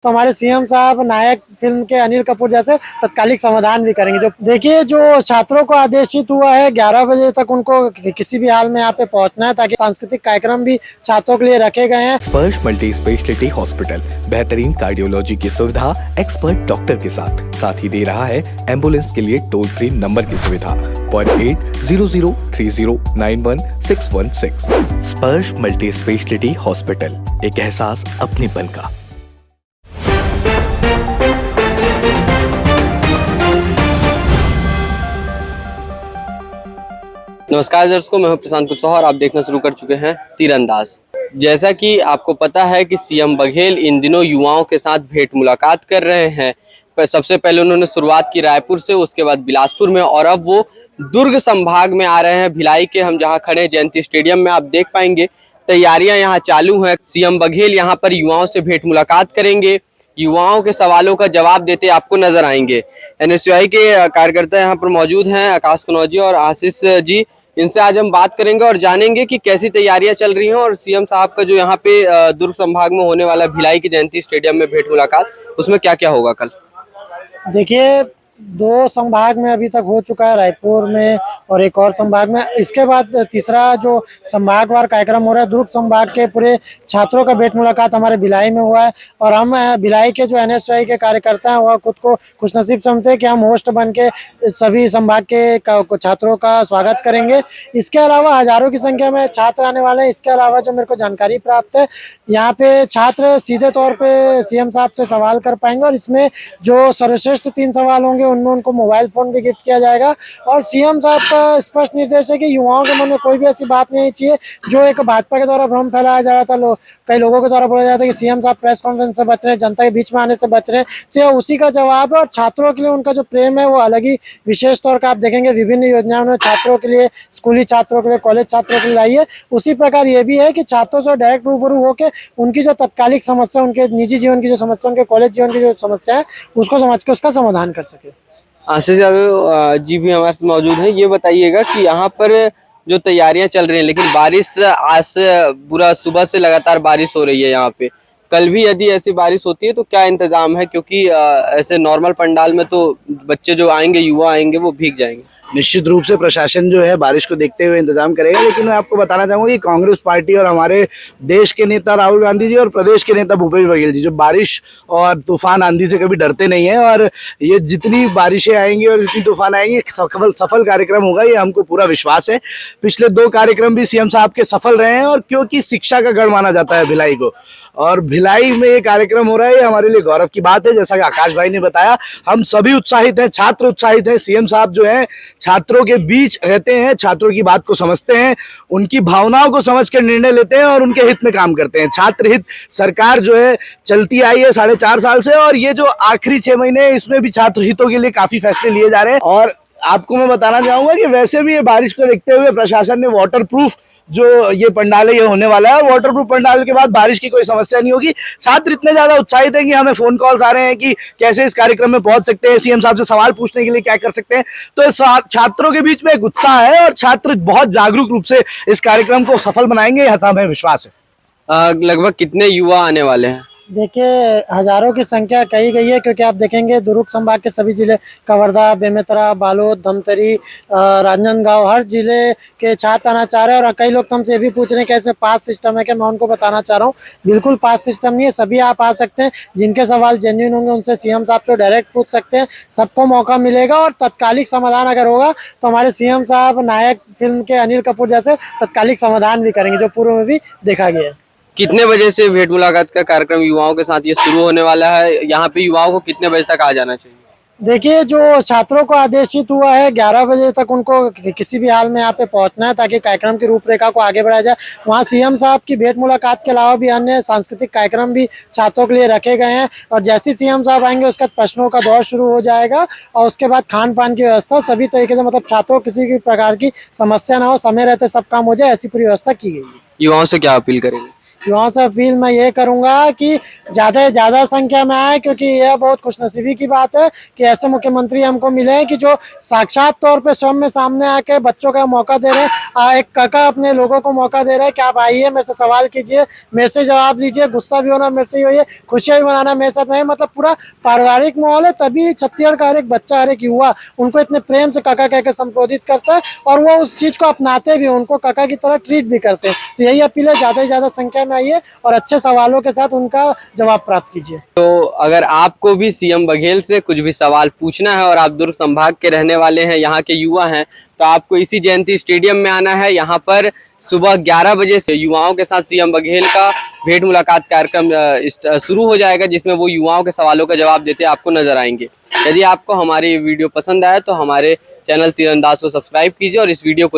तो हमारे सीएम साहब नायक फिल्म के अनिल कपूर जैसे तत्कालिक समाधान भी करेंगे। जो देखिए, जो छात्रों को आदेशित हुआ है 11 बजे तक उनको किसी भी हाल में यहाँ पे पहुंचना है, ताकि सांस्कृतिक कार्यक्रम भी छात्रों के लिए रखे गए हैं। स्पर्श मल्टी स्पेशलिटी हॉस्पिटल बेहतरीन कार्डियोलॉजी की सुविधा एक्सपर्ट डॉक्टर के साथ ही दे रहा है एम्बुलेंस के लिए टोल फ्री नंबर की सुविधा 08003091616। स्पर्श मल्टी स्पेशलिटी हॉस्पिटल, एक एहसास अपनेपन का। नमस्कार दर्शकों, मैं हूं प्रशांत कुशवाहा और आप देखना शुरू कर चुके हैं तीरंदाज। जैसा कि आपको पता है कि सीएम बघेल इन दिनों युवाओं के साथ भेंट मुलाकात कर रहे हैं। सबसे पहले उन्होंने शुरुआत की रायपुर से, उसके बाद बिलासपुर में और अब वो दुर्ग संभाग में आ रहे हैं। भिलाई के हम जहां खड़े हैं जयंती स्टेडियम में, आप देख पाएंगे तैयारियां यहाँ चालू हैं। सीएम बघेल यहाँ पर युवाओं से भेंट मुलाकात करेंगे, युवाओं के सवालों का जवाब देते आपको नजर आएंगे। एनएसयूआई के कार्यकर्ता यहाँ पर मौजूद हैं, आकाश कनौजी और आशीष जी। इनसे आज हम बात करेंगे और जानेंगे कि कैसी तैयारियां चल रही हैं और सीएम साहब का जो यहाँ पे दुर्ग संभाग में होने वाला भिलाई के जयंती स्टेडियम में भेंट मुलाकात, उसमें क्या क्या होगा कल। देखिए, 2 संभाग में अभी तक हो चुका है, रायपुर में और एक और संभाग में। इसके बाद तीसरा जो संभागवार कार्यक्रम हो रहा है, दुर्ग संभाग के पूरे छात्रों का भेंट मुलाकात हमारे भिलाई में हुआ है। और हम भिलाई के जो एनएसयूआई के कार्यकर्ता हैं वह खुद को खुशनसीब समझते हैं कि हम होस्ट बन के सभी संभाग के छात्रों का स्वागत करेंगे। इसके अलावा हजारों की संख्या में छात्र आने वाले हैं। इसके अलावा जो मेरे को जानकारी प्राप्त है, यहाँ पे छात्र सीधे तौर पे सीएम साहब से सवाल कर पाएंगे और इसमें जो सर्वश्रेष्ठ 3 सवाल होंगे उनमें उनको मोबाइल फोन भी गिफ्ट किया जाएगा। और सीएम साहब का स्पष्ट निर्देश है कि युवाओं के मन में कोई भी ऐसी बात नहीं चाहिए जो एक भाजपा के द्वारा भ्रम फैलाया जा रहा था। कई लोगों के द्वारा बोला जाता है कि सीएम साहब प्रेस कॉन्फ्रेंस से बच रहे हैं, जनता के बीच में आने से बच रहे हैं, तो यह उसी का जवाब है। और छात्रों के लिए उनका जो प्रेम है वो अलग ही विशेष तौर का आप देखेंगे। विभिन्न योजनाओं ने छात्रों के लिए, स्कूली छात्रों के लिए, कॉलेज छात्रों के लिए लाई है। उसी प्रकार ये भी है कि छात्रों से डायरेक्ट रूबरू होकर उनकी जो तत्कालिक समस्या, उनके निजी जीवन की जो समस्या, उनके कॉलेज जीवन की जो समस्या है उसको समझ के उसका समाधान कर सके। आशीष यादव जी भी हमारे साथ मौजूद हैं। ये बताइएगा कि यहाँ पर जो तैयारियां चल रही हैं, लेकिन बारिश आज से पूरा सुबह से लगातार बारिश हो रही है यहाँ पे, कल भी यदि ऐसी बारिश होती है तो क्या इंतजाम है? क्योंकि ऐसे नॉर्मल पंडाल में तो बच्चे जो आएंगे, युवा आएंगे, वो भीग जाएंगे। निश्चित रूप से प्रशासन जो है बारिश को देखते हुए इंतजाम करेगा, लेकिन मैं आपको बताना चाहूंगा कि कांग्रेस पार्टी और हमारे देश के नेता राहुल गांधी जी और प्रदेश के नेता भूपेश बघेल जी जो बारिश और तूफान आंधी से कभी डरते नहीं है। और ये जितनी बारिशें आएंगी और जितनी तूफान आएंगी, सफल कार्यक्रम होगा, ये हमको पूरा विश्वास है। पिछले 2 कार्यक्रम भी सीएम साहब के सफल रहे हैं और क्योंकि शिक्षा का गढ़ माना जाता है भिलाई को, और भिलाई में ये कार्यक्रम हो रहा है, ये हमारे लिए गौरव की बात है। जैसा कि आकाश भाई ने बताया, हम सभी उत्साहित हैं, छात्र उत्साहित हैं। सीएम साहब जो है छात्रों के बीच रहते हैं, छात्रों की बात को समझते हैं, उनकी भावनाओं को समझ कर निर्णय लेते हैं और उनके हित में काम करते हैं। छात्र हित सरकार जो है चलती आई है 4.5 साल से, और ये जो आखिरी 6 महीने हैं इसमें भी छात्र हितों के लिए काफी फैसले लिए जा रहे हैं। और आपको मैं बताना चाहूंगा कि वैसे भी ये बारिश को देखते हुए प्रशासन ने वाटर प्रूफ जो ये पंडाल है ये होने वाला है, वाटर प्रूफ पंडाल के बाद बारिश की कोई समस्या नहीं होगी। छात्र इतने ज्यादा उत्साहित हैं कि हमें फोन कॉल्स आ रहे हैं कि कैसे इस कार्यक्रम में पहुंच सकते हैं, सीएम साहब से सवाल पूछने के लिए क्या कर सकते हैं। तो छात्रों के बीच में एक उत्साह है और छात्र बहुत जागरूक रूप से इस कार्यक्रम को सफल बनाएंगे, ऐसा हमें विश्वास है। लगभग कितने युवा आने वाले हैं? देखिए, हजारों की संख्या कही गई है, क्योंकि आप देखेंगे दुर्ग संभाग के सभी जिले, कवर्धा, बेमेतरा, बालोद, धमतरी, राजनांदगांव, हर जिले के छात्र आना चाह रहे हैं। और कई लोग तो हमसे ये भी पूछ रहे हैं कि इसमें पास सिस्टम है क्या। मैं उनको बताना चाह रहा हूँ, बिल्कुल पास सिस्टम नहीं है। सभी आप आ सकते हैं, जिनके सवाल जेन्युइन होंगे उनसे सीएम साहब से डायरेक्ट पूछ सकते हैं, सबको मौका मिलेगा। और तत्कालिक समाधान अगर होगा तो हमारे सीएम साहब नायक फिल्म के अनिल कपूर जैसे तत्कालिक समाधान भी करेंगे, जो पूर्व में भी देखा गया है। कितने बजे से भेंट मुलाकात का कार्यक्रम युवाओं के साथ ये शुरू होने वाला है? यहाँ पे युवाओं को कितने बजे तक आ जाना चाहिए? देखिए, जो छात्रों को आदेशित हुआ है 11 बजे तक उनको किसी भी हाल में यहाँ पे पहुंचना है, ताकि कार्यक्रम की रूपरेखा को आगे बढ़ाया जाए। वहाँ सीएम साहब की भेंट मुलाकात के अलावा भी अन्य सांस्कृतिक कार्यक्रम भी छात्रों के लिए रखे गए हैं। और जैसे सीएम साहब आएंगे उसके बाद प्रश्नों का दौर शुरू हो जाएगा और उसके बाद खान पान की व्यवस्था सभी तरीके से, मतलब छात्रों को किसी भी प्रकार की समस्या ना हो, समय रहते सब काम हो जाए, ऐसी पूरी व्यवस्था की गई है। युवाओं से क्या अपील करेंगे? युवाओं से अपील मैं ये करूंगा कि ज़्यादा से ज़्यादा संख्या में आए, क्योंकि यह बहुत खुशनसीबी की बात है कि ऐसे मुख्यमंत्री हमको मिले हैं कि जो साक्षात तौर पे स्वयं में सामने आके बच्चों का मौका दे रहे हैं। एक काका अपने लोगों को मौका दे रहे हैं कि आप आइए, मेरे से सवाल कीजिए, मेरे से जवाब लीजिए, गुस्सा भी होना मेरे से ही होइए, खुशियाँ भी मनाना मेरे साथ में, मतलब पूरा पारिवारिक माहौल है। तभी छत्तीसगढ़ का हर एक बच्चा, हर एक युवा उनको इतने प्रेम से काका कह के संबोधित करता है और वो उस चीज़ को अपनाते भी, उनको काका की तरह ट्रीट भी करते हैं। तो यही अपील है, ज़्यादा से ज़्यादा संख्या में आइए और अच्छे सवालों के साथ उनका जवाब प्राप्त कीजिए। तो अगर आपको भी सीएम बघेल से कुछ भी सवाल पूछना है और आप दुर्ग संभाग के रहने वाले हैं, यहाँ के युवा हैं, तो आपको इसी जयंती स्टेडियम में आना है। यहाँ पर सुबह 11 बजे से युवाओं के साथ सीएम बघेल का भेंट मुलाकात कार्यक्रम शुरू हो जाएगा, जिसमें वो युवाओं के सवालों का जवाब देते आपको नजर आएंगे। यदि आपको हमारी वीडियो पसंद आए तो हमारे चैनल तीरंदाज को सब्सक्राइब कीजिए और इस वीडियो को